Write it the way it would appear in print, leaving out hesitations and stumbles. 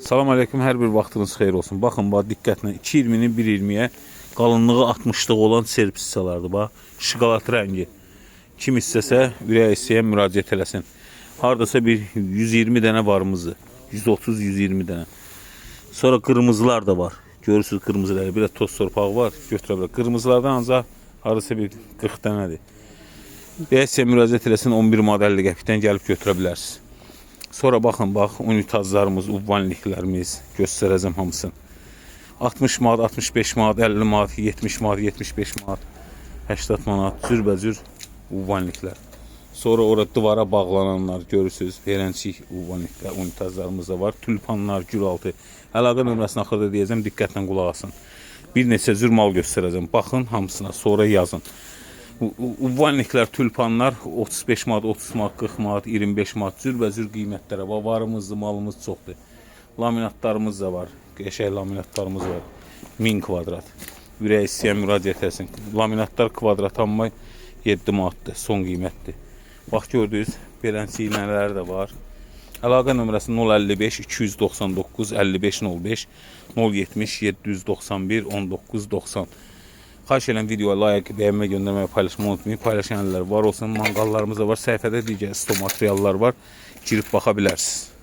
Salam aleyküm, hər bir vaxtınız xeyir olsun. Baxın, bax, diqqətlə 2.20-nin 1.20-yə qalınlığı 60'lıq olan servisçalardır. Bax, şokolad rəngi. Kim istəsə, ürək istəyən müraciət eləsin. Hardasa bir 120 dənə varımızdır. 130-120 dənə. Sonra qırmızılar da var. Görürsünüz qırmızıları. Bir də toz torpağı var. Götürə bilər. Qırmızılardan ancaq hardasa bir 40 dənədir. Ürək istəyən müraciət eləsin, 11 manat 50 qəpikdən gəlib götürə bilərsiniz. Sonra baxın, bax, unitazlarımız, uvvanliklərimiz, göstərəcəm hamısını. 60 manat, 65 manat, 50 manat, 70 manat, 75 manat, 80 manat, cürbəcür uvvanliklər. Sonra orada divara bağlananlar, görürsünüz, verənçik uvvanliklər, unitazlarımız da var. Tülpanlar, gül altı. Əlaqə nömrəsini axırda deyəcəm, diqqətlə qulaq asın. Bir neçə cür mal göstərəcəm. Baxın hamısına, sonra yazın. Uvvanliklər, tülpanlar 35 manat, 30 manat, 40 manat, 25 manat cürbəcür qiymətlərə. Varımızdır, malımız çoxdur. Laminatlarımız da var. Qəşəng laminatlarımız var. 1000 kvadrat. Ürək istəyən müraciət etsin. Laminatlar kvadrat amma 7 manatdır, son qiymətdir. Bax, gördünüz, beləncə iynələri də var. Əlaqə nömrəsi 055 299 5505 070 791 1990. Xahiş edirəm videoya like, bəyənmə, göndərməyə, paylaşmayı unutmayın. Paylaşan əllər var olsun. Manqallarımız da var. Səhifədə digər sto materiallar var. Girib baxa bilərsiniz.